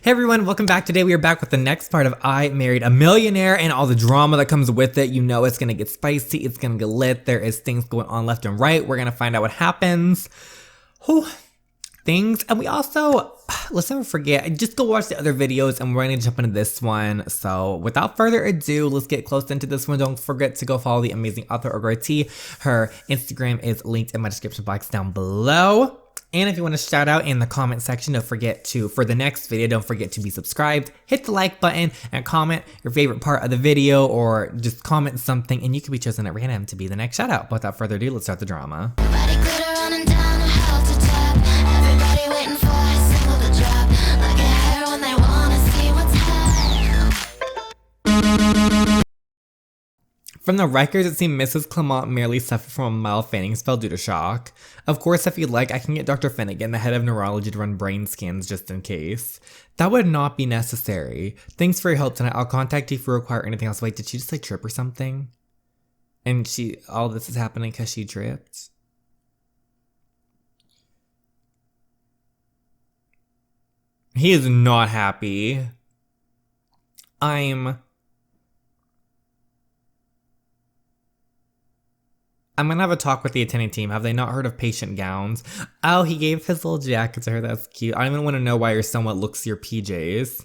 Hey everyone, welcome back. Today we are back with the next part of I Married a Millionaire and all the drama that comes with it. You know it's gonna get spicy, it's gonna get lit, there is things going on left and right. We're gonna find out what happens. Things, and we also, let's never forget, just go watch the other videos and we're gonna jump into this one. So without further ado, let's get close into this one. Don't forget to go follow the amazing author Ogrity. Her Instagram is linked in my description box down below. And if you want to shout out in the comment section, don't forget to, for the next video, don't forget to be subscribed, hit the like button, and comment your favorite part of the video, or just comment something, and you can be chosen at random to be the next shout out. But without further ado, let's start the drama. From the records, it seemed Mrs. Clement merely suffered from a mild fainting spell due to shock. Of course, if you'd like, I can get Dr. Finnegan, the head of neurology, to run brain scans just in case. That would not be necessary. Thanks for your help tonight. I'll contact you if you require anything else. Wait, did she just like trip or something? And all this is happening because she tripped? He is not happy. I'm gonna have a talk with the attending team. Have they not heard of patient gowns? Oh, he gave his little jacket to her. That's cute. I don't even want to know why you're somewhat looks your PJs.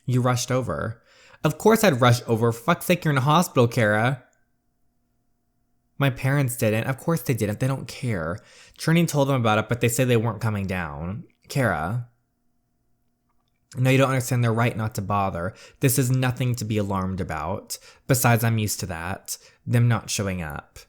You rushed over. Of course I'd rush over. For fuck's sake, you're in a hospital, Kara. My parents didn't. Of course they didn't. They don't care. Trini told them about it, but they said they weren't coming down. Kara. No, you don't understand. They're right not to bother. This is nothing to be alarmed about. Besides, I'm used to that. Them not showing up.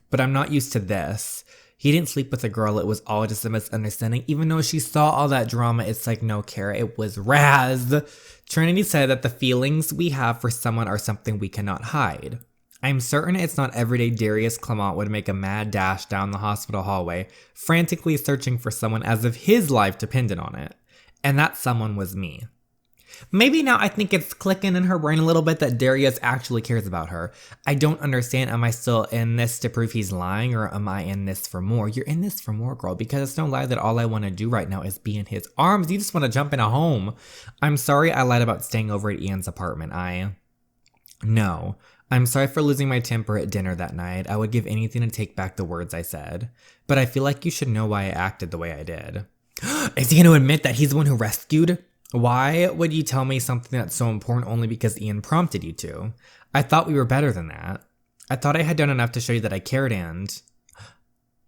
But I'm not used to this. He didn't sleep with a girl. It was all just a misunderstanding. Even though she saw all that drama, it's like, no, Kara, it was Raz. Trinity said that the feelings we have for someone are something we cannot hide. I'm certain it's not everyday Darius Clement would make a mad dash down the hospital hallway, frantically searching for someone as if his life depended on it. And that someone was me. Maybe now I think it's clicking in her brain a little bit that Darius actually cares about her. I don't understand. Am I still in this to prove he's lying, or am I in this for more? You're in this for more, girl, because it's no lie that all I want to do right now is be in his arms. You just want to jump in a home. I'm sorry I lied about staying over at Ian's apartment. No. I'm sorry for losing my temper at dinner that night. I would give anything to take back the words I said. But I feel like you should know why I acted the way I did. Is he going to admit that he's the one who rescued? Why would you tell me something that's so important only because Ian prompted you to? I thought we were better than that. I thought I had done enough to show you that I cared and...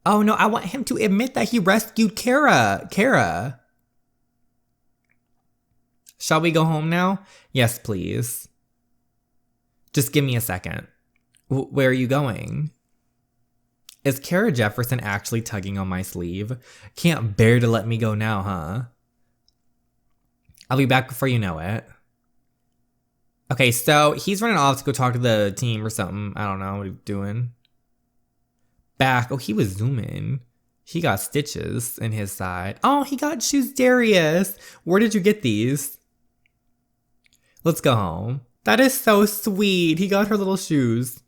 Oh no, I want him to admit that he rescued Kara. Kara. Shall we go home now? Yes, please. Just give me a second. Where are you going? Is Kara Jefferson actually tugging on my sleeve? Can't bear to let me go now, huh? I'll be back before you know it. Okay, so he's running off to go talk to the team or something. I don't know what he's doing. Back. Oh, he was zooming. He got stitches in his side. Oh, he got shoes, Darius. Where did you get these? Let's go home. That is so sweet. He got her little shoes.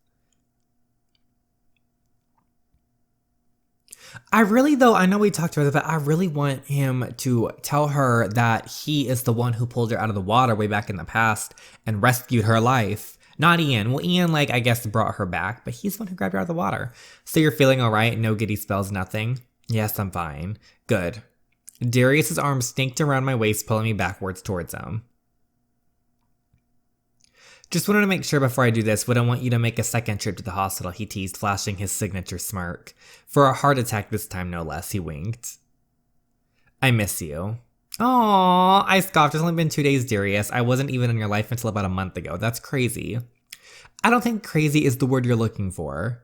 I really, though, I know we talked about it, but I really want him to tell her that he is the one who pulled her out of the water way back in the past and rescued her life. Not Ian. Well, Ian, I guess brought her back, but he's the one who grabbed her out of the water. So you're feeling all right? No giddy spells, nothing? Yes, I'm fine. Good. Darius's arm stinked around my waist, pulling me backwards towards him. Just wanted to make sure before I do this, wouldn't want you to make a second trip to the hospital, he teased, flashing his signature smirk. For a heart attack this time, no less, he winked. I miss you. Aww, I scoffed. It's only been 2 days, Darius. I wasn't even in your life until about a month ago. That's crazy. I don't think crazy is the word you're looking for.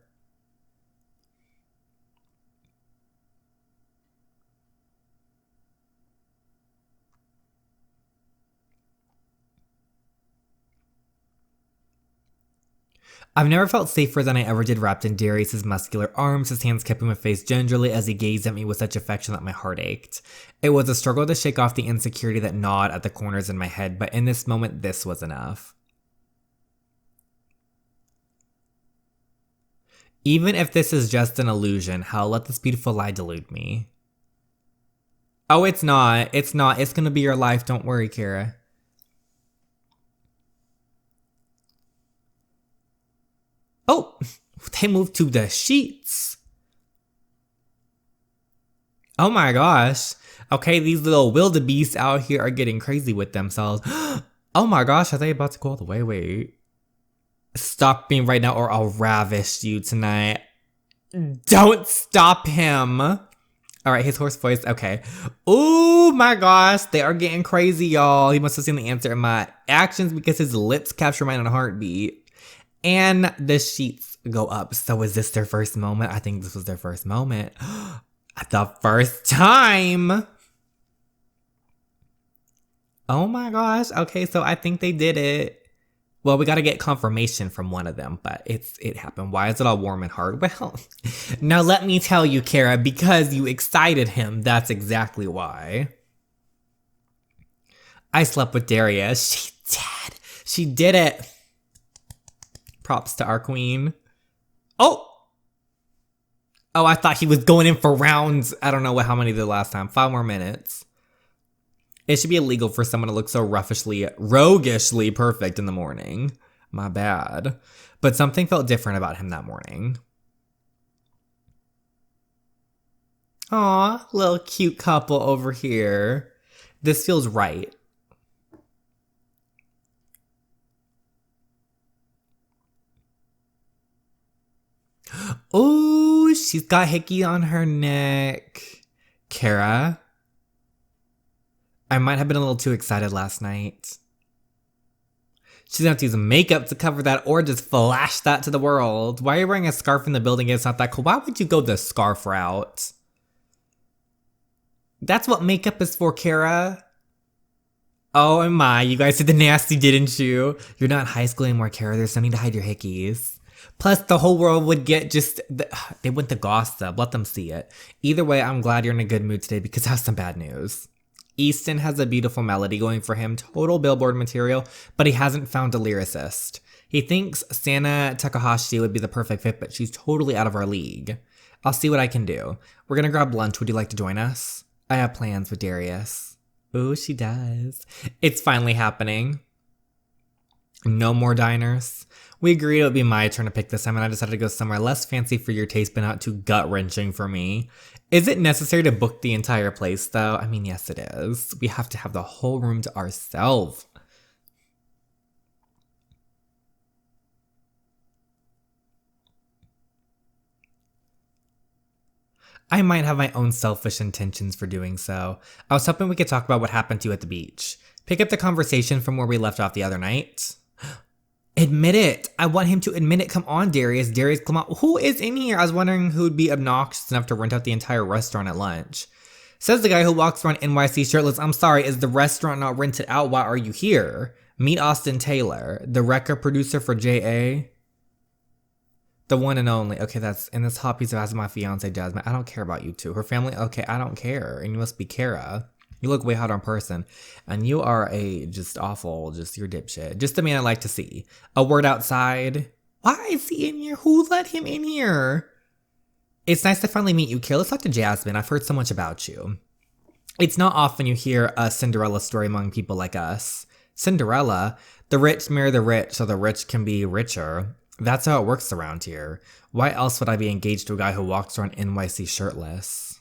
I've never felt safer than I ever did wrapped in Darius's muscular arms, his hands keeping my face gingerly as he gazed at me with such affection that my heart ached. It was a struggle to shake off the insecurity that gnawed at the corners in my head, but in this moment, this was enough. Even if this is just an illusion, hell, let this beautiful lie delude me. Oh, it's not. It's not. It's gonna be your life. Don't worry, Kara. Oh, they moved to the sheets. Oh my gosh. Okay, these little wildebeests out here are getting crazy with themselves. Oh my gosh, are they about to go all the way? Wait. Stop me right now or I'll ravish you tonight. Don't stop him. All right, his hoarse voice. Okay. Oh my gosh, they are getting crazy, y'all. He must have seen the answer in my actions because his lips capture mine in a heartbeat. And the sheets go up. So is this their first moment? I think this was their first moment. The first time. Oh my gosh. Okay, so I think they did it. Well, we got to get confirmation from one of them, but it happened. Why is it all warm and hard? Well, now let me tell you, Kara, because you excited him, that's exactly why. I slept with Darius. She did. She did it. Props to our queen. Oh! Oh, I thought he was going in for rounds. I don't know how many the last time. 5 more minutes. It should be illegal for someone to look so roguishly perfect in the morning. My bad. But something felt different about him that morning. Aw, little cute couple over here. This feels right. Oh, she's got hickey on her neck. Kara? I might have been a little too excited last night. She's gonna have to use makeup to cover that or just flash that to the world. Why are you wearing a scarf in the building? It's not that cool. Why would you go the scarf route? That's what makeup is for, Kara. Oh my, you guys did the nasty, didn't you? You're not in high school anymore, Kara. There's no need to hide your hickeys. Plus, the whole world would get they went to gossip. Let them see it. Either way, I'm glad you're in a good mood today because I have some bad news. Easton has a beautiful melody going for him, total Billboard material, but he hasn't found a lyricist. He thinks Sana Takahashi would be the perfect fit, but she's totally out of our league. I'll see what I can do. We're gonna grab lunch. Would you like to join us? I have plans with Darius. Ooh, she does. It's finally happening. No more diners. We agreed it would be my turn to pick this time, and I decided to go somewhere less fancy for your taste, but not too gut-wrenching for me. Is it necessary to book the entire place, though? I mean, yes, it is. We have to have the whole room to ourselves. I might have my own selfish intentions for doing so. I was hoping we could talk about what happened to you at the beach. Pick up the conversation from where we left off the other night. Admit it. I want him to admit it. Come on, Darius. Darius, come on. Who is in here? I was wondering who would be obnoxious enough to rent out the entire restaurant at lunch. Says the guy who walks around NYC shirtless. I'm sorry, is the restaurant not rented out? Why are you here? Meet Austin Taylor, the record producer for JA. The one and only. Okay, that's in this hot piece of ass, my fiance Jasmine. I don't care about you two. Her family. Okay, I don't care. And you must be Kara. You look way hotter in person. And you are just awful, you're dipshit. Just the man I like to see. A word outside. Why is he in here? Who let him in here? It's nice to finally meet you, Kara. Let's talk to Jasmine. I've heard so much about you. It's not often you hear a Cinderella story among people like us. Cinderella? The rich marry the rich so the rich can be richer. That's how it works around here. Why else would I be engaged to a guy who walks around NYC shirtless?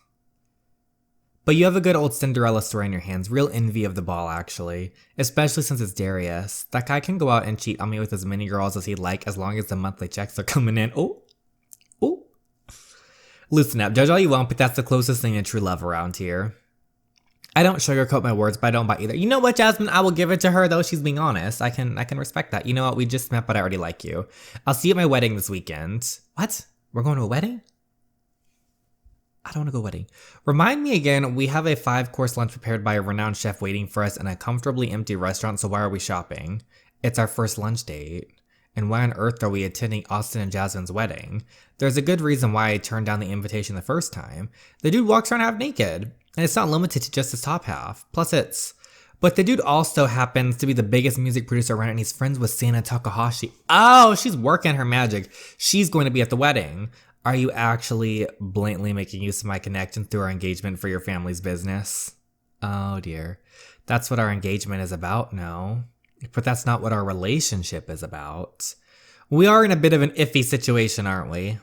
But you have a good old Cinderella story in your hands. Real envy of the ball, actually. Especially since it's Darius. That guy can go out and cheat on me with as many girls as he'd like as long as the monthly checks are coming in. Oh. Oh. Loosen up. Judge all you want, but that's the closest thing to true love around here. I don't sugarcoat my words, but I don't buy either. You know what, Jasmine? I will give it to her, though. She's being honest. I can respect that. You know what? We just met, but I already like you. I'll see you at my wedding this weekend. What? We're going to a wedding? I don't want to go wedding. Remind me again, we have a 5-course lunch prepared by a renowned chef waiting for us in a comfortably empty restaurant, so why are we shopping? It's our first lunch date. And why on earth are we attending Austin and Jasmine's wedding? There's a good reason why I turned down the invitation the first time. The dude walks around half naked, and it's not limited to just his top half. But the dude also happens to be the biggest music producer around, and he's friends with Sana Takahashi. Oh, she's working her magic. She's going to be at the wedding. Are you actually blatantly making use of my connection through our engagement for your family's business? Oh dear. That's what our engagement is about, no? But that's not what our relationship is about. We are in a bit of an iffy situation, aren't we?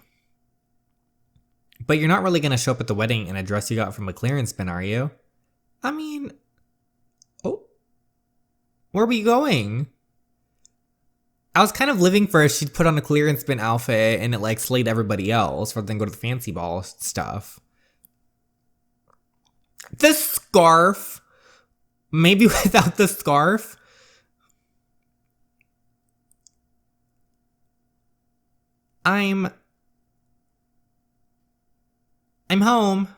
But you're not really going to show up at the wedding in a dress you got from a clearance bin, are you? I mean, oh, where are we going? I was kind of living for if she'd put on a clearance bin outfit and it like slayed everybody else rather than go to the fancy ball stuff. The scarf. Maybe without the scarf. I'm home.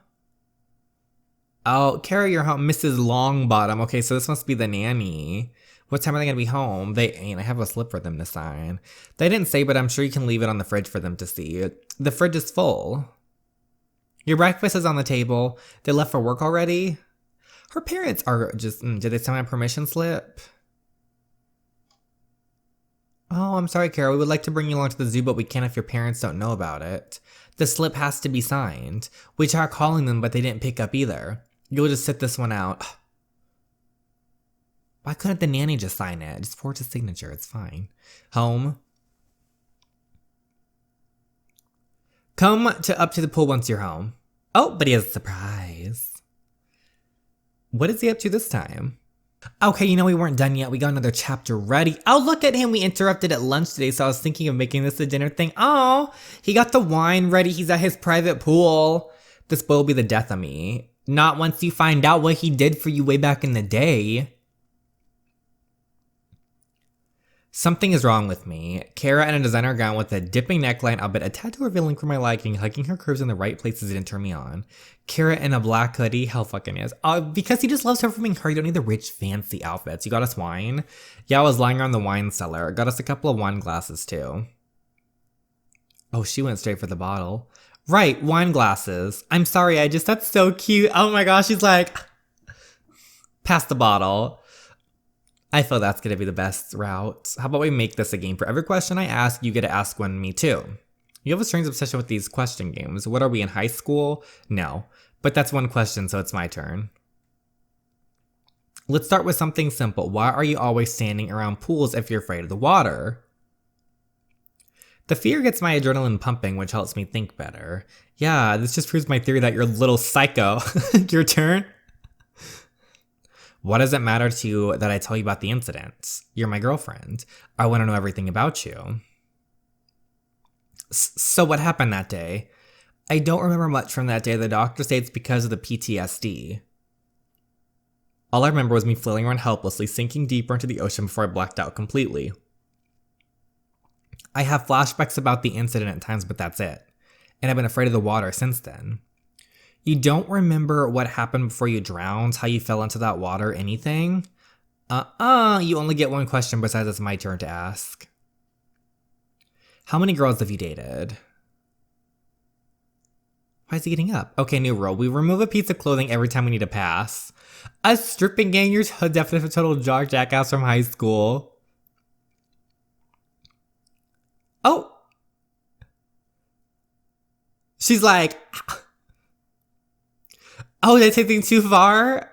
Oh, Kara, you're home. Mrs. Longbottom. Okay, so this must be the nanny. What time are they going to be home? I have a slip for them to sign. They didn't say, but I'm sure you can leave it on the fridge for them to see. The fridge is full. Your breakfast is on the table. They left for work already? Her parents are just, did they sign a permission slip? Oh, I'm sorry, Kara. We would like to bring you along to the zoo, but we can't if your parents don't know about it. The slip has to be signed. We tried calling them, but they didn't pick up either. You'll just sit this one out. Why couldn't the nanny just sign it? Just forge his signature. It's fine. Home. Come up to the pool once you're home. Oh, but he has a surprise. What is he up to this time? Okay, we weren't done yet. We got another chapter ready. Oh, look at him. We interrupted at lunch today, so I was thinking of making this a dinner thing. Oh, he got the wine ready. He's at his private pool. This boy will be the death of me. Not once you find out what he did for you way back in the day. Something is wrong with me. Kara in a designer gown with a dipping neckline, albeit a tattoo revealing for my liking, hugging her curves in the right places didn't turn me on. Kara in a black hoodie, hell fucking is. Because he just loves her from her. You don't need the rich, fancy outfits. You got us wine? Yeah, I was lying around the wine cellar. Got us a couple of wine glasses too. Oh, she went straight for the bottle. Right, wine glasses. I'm sorry, that's so cute. Oh my gosh, she's like, pass the bottle. I feel that's going to be the best route. How about we make this a game? For every question I ask, you get to ask one me too. You have a strange obsession with these question games. What are we in high school? No. But that's one question, so it's my turn. Let's start with something simple. Why are you always standing around pools if you're afraid of the water? The fear gets my adrenaline pumping, which helps me think better. Yeah, this just proves my theory that you're a little psycho. Your turn? What does it matter to you that I tell you about the incident? You're my girlfriend. I want to know everything about you. So what happened that day? I don't remember much from that day. The doctor said it's because of the PTSD. All I remember was me flailing around helplessly, sinking deeper into the ocean before I blacked out completely. I have flashbacks about the incident at times, but that's it. And I've been afraid of the water since then. You don't remember what happened before you drowned, how you fell into that water, anything? You only get one question besides it's my turn to ask. How many girls have you dated? Why is he getting up? Okay, new rule. We remove a piece of clothing every time we need a pass. A stripping gang, you're definitely a total jackass from high school. Oh! She's like... Oh, did I take things too far?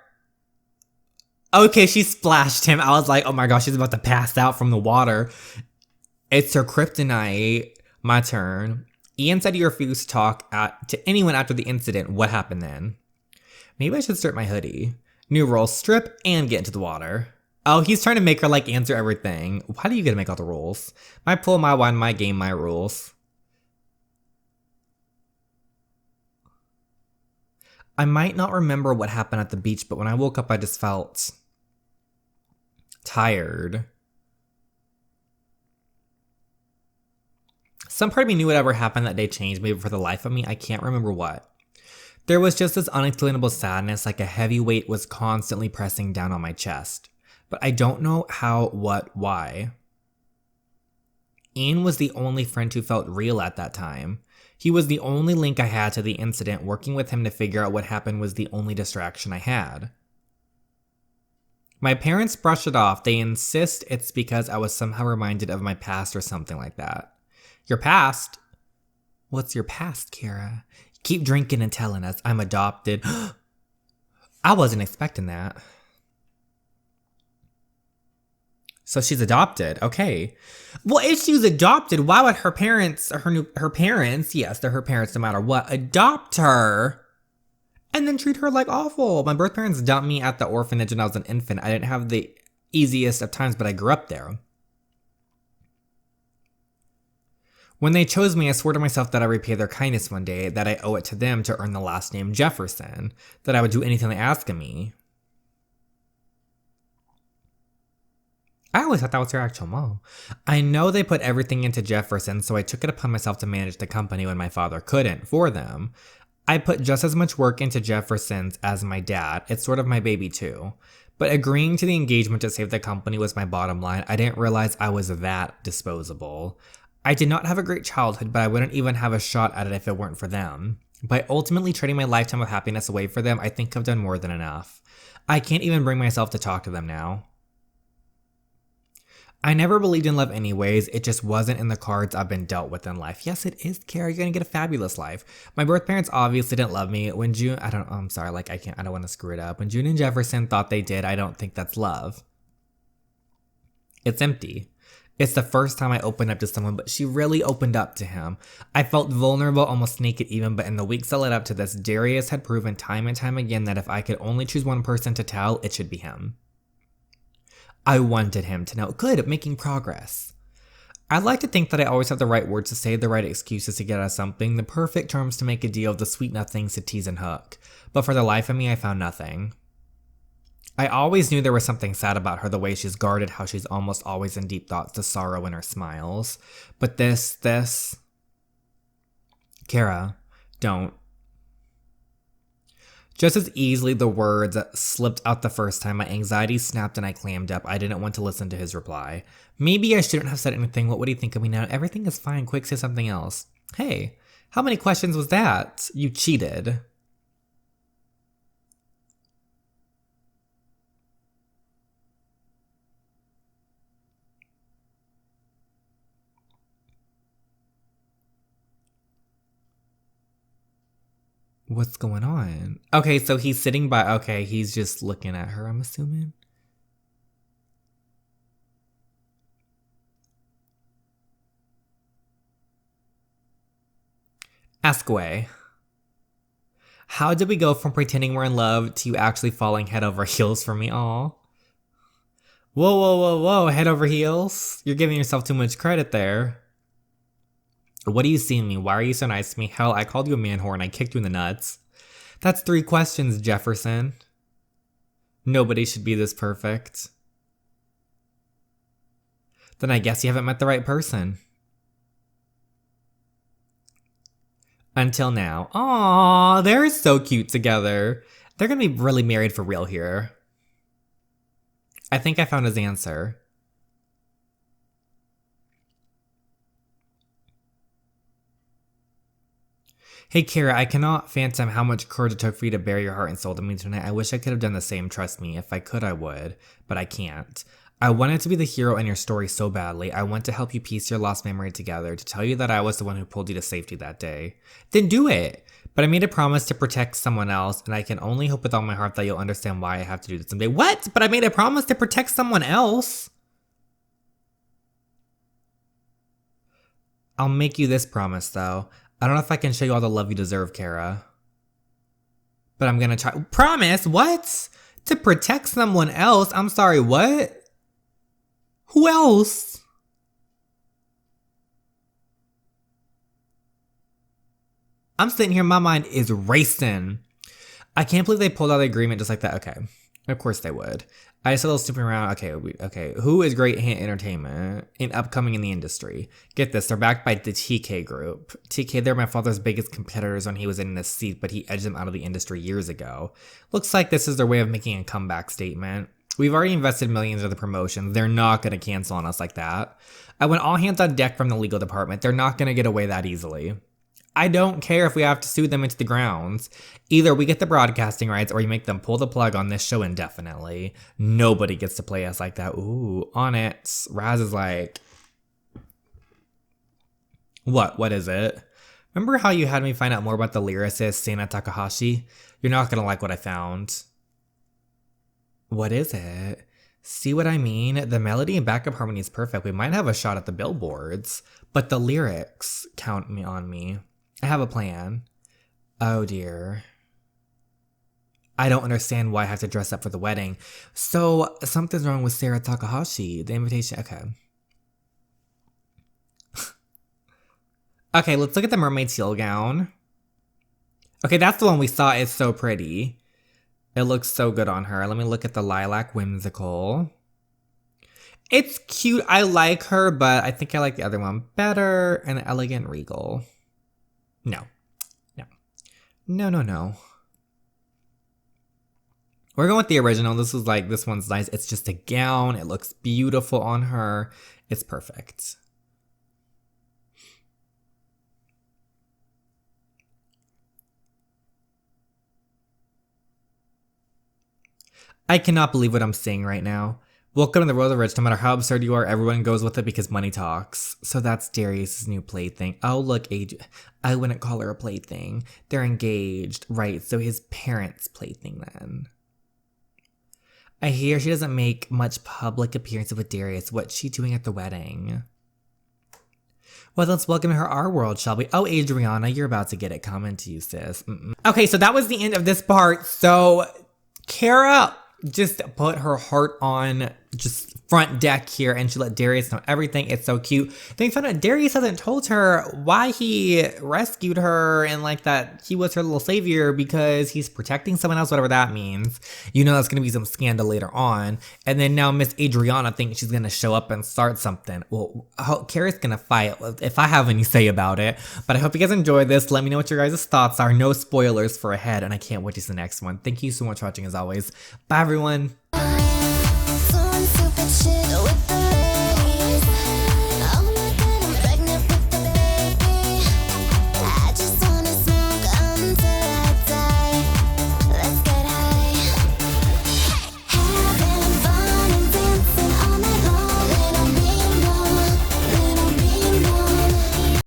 Okay, she splashed him. I was like, oh my gosh, she's about to pass out from the water. It's her kryptonite. My turn. Ian said he refused to talk to anyone after the incident. What happened then? Maybe I should strip my hoodie. New rule, strip and get into the water. Oh, he's trying to make her answer everything. Why do you get to make all the rules? My pool, my wine, my game, my rules. I might not remember what happened at the beach, but when I woke up, I just felt tired. Some part of me knew whatever happened that day changed me, but for the life of me, I can't remember what. There was just this unexplainable sadness, like a heavy weight was constantly pressing down on my chest. But I don't know how, what, why. Ian was the only friend who felt real at that time. He was the only link I had to the incident. Working with him to figure out what happened was the only distraction I had. My parents brush it off. They insist it's because I was somehow reminded of my past or something like that. Your past? What's your past, Kara? Keep drinking and telling us I'm adopted. I wasn't expecting that. So she's adopted. Okay. Well, if she's adopted, why would her parents, her parents, yes, they're her parents no matter what, adopt her and then treat her like awful? My birth parents dumped me at the orphanage when I was an infant. I didn't have the easiest of times, but I grew up there. When they chose me, I swore to myself that I would repay their kindness one day, that I owe it to them to earn the last name Jefferson, that I would do anything they asked of me. I always thought that was her actual mom. I know they put everything into Jefferson, so I took it upon myself to manage the company when my father couldn't for them. I put just as much work into Jefferson's as my dad. It's sort of my baby too. But agreeing to the engagement to save the company was my bottom line. I didn't realize I was that disposable. I did not have a great childhood, but I wouldn't even have a shot at it if it weren't for them. By ultimately trading my lifetime of happiness away for them, I think I've done more than enough. I can't even bring myself to talk to them now. I never believed in love anyways. It just wasn't in the cards I've been dealt with in life. Yes, it is, Kara. You're gonna get a fabulous life. My birth parents obviously didn't love me. When June, I don't want to screw it up. When June and Jefferson thought they did, I don't think that's love. It's empty. It's the first time I opened up to someone, but she really opened up to him. I felt vulnerable, almost naked even, but in the weeks that led up to this, Darius had proven time and time again that if I could only choose one person to tell, it should be him. I wanted him to know. Good, making progress. I'd like to think that I always have the right words to say, the right excuses to get out of something, the perfect terms to make a deal, the sweet nothings to tease and hook. But for the life of me, I found nothing. I always knew there was something sad about her, the way she's guarded, how she's almost always in deep thoughts, the sorrow in her smiles. But this... Kara, don't. Just as easily the words slipped out the first time, my anxiety snapped and I clammed up. I didn't want to listen to his reply. Maybe I shouldn't have said anything. What would he think of me now? Everything is fine. Quick, say something else. Hey, how many questions was that? You cheated. What's going on? Okay, so he's sitting by... Okay, he's just looking at her, I'm assuming. Ask away. How did we go from pretending we're in love to you actually falling head over heels for me? Aw. Whoa, whoa, whoa, whoa. Head over heels? You're giving yourself too much credit there. What do you see in me? Why are you so nice to me? Hell, I called you a man whore and I kicked you in the nuts. That's 3 questions, Jefferson. Nobody should be this perfect. Then I guess you haven't met the right person. Until now. Aww, they're so cute together. They're gonna be really married for real here. I think I found his answer. Hey Kara, I cannot fathom how much courage it took for you to bare your heart and soul to me tonight. I wish I could have done the same, trust me. If I could, I would. But I can't. I wanted to be the hero in your story so badly. I want to help you piece your lost memory together, to tell you that I was the one who pulled you to safety that day. Then do it! But I made a promise to protect someone else, and I can only hope with all my heart that you'll understand why I have to do this someday. What? But I made a promise to protect someone else? I'll make you this promise, though. I don't know if I can show you all the love you deserve, Kara. But I'm gonna try. Promise? What? To protect someone else? I'm sorry, what? Who else? I'm sitting here, my mind is racing. I can't believe they pulled out the agreement just like that. Okay. Of course they would. I saw those snooping around. Okay. Who is Great Hit Entertainment in upcoming in the industry? Get this, they're backed by the TK Group. TK, they're my father's biggest competitors when he was in this seat, but he edged them out of the industry years ago. Looks like this is their way of making a comeback statement. We've already invested millions in the promotions. They're not going to cancel on us like that. I went all hands on deck from the legal department. They're not going to get away that easily. I don't care if we have to sue them into the grounds. Either we get the broadcasting rights or you make them pull the plug on this show indefinitely. Nobody gets to play us like that. Ooh, on it. Raz is like... What is it? Remember how you had me find out more about the lyricist Sana Takahashi? You're not gonna like what I found. What is it? See what I mean? The melody and backup harmony is perfect. We might have a shot at the billboards, but the lyrics count me on me. I have a plan. Oh dear. I don't understand why I have to dress up for the wedding. So something's wrong with Sarah Takahashi. The invitation. Okay. Okay, let's look at the mermaid teal gown. Okay, that's the one we saw. It's so pretty. It looks so good on her. Let me look at the lilac whimsical. It's cute. I like her, but I think I like the other one better. An elegant regal. No. No. No, no, no. We're going with the original. This one's nice. It's just a gown. It looks beautiful on her. It's perfect. I cannot believe what I'm seeing right now. Welcome to the world of rich. No matter how absurd you are, everyone goes with it because money talks. So that's Darius' new plaything. Oh, look, I wouldn't call her a plaything. They're engaged. Right, so his parents' plaything then. I hear she doesn't make much public appearances with Darius. What's she doing at the wedding? Well, let's welcome her our world, shall we? Oh, Adriana, you're about to get it coming to you, sis. Okay, so that was the end of this part. So, Kara just put her heart on just front deck here and she let Darius know everything. It's so cute. Then we found out Darius hasn't told her why he rescued her and like that he was her little savior because he's protecting someone else, whatever that means. You know that's going to be some scandal later on. And then now Miss Adriana thinks she's going to show up and start something. Well, Kara's going to fight if I have any say about it. But I hope you guys enjoyed this. Let me know what your guys' thoughts are. No spoilers for ahead. And I can't wait to see the next one. Thank you so much for watching as always. Bye everyone. With the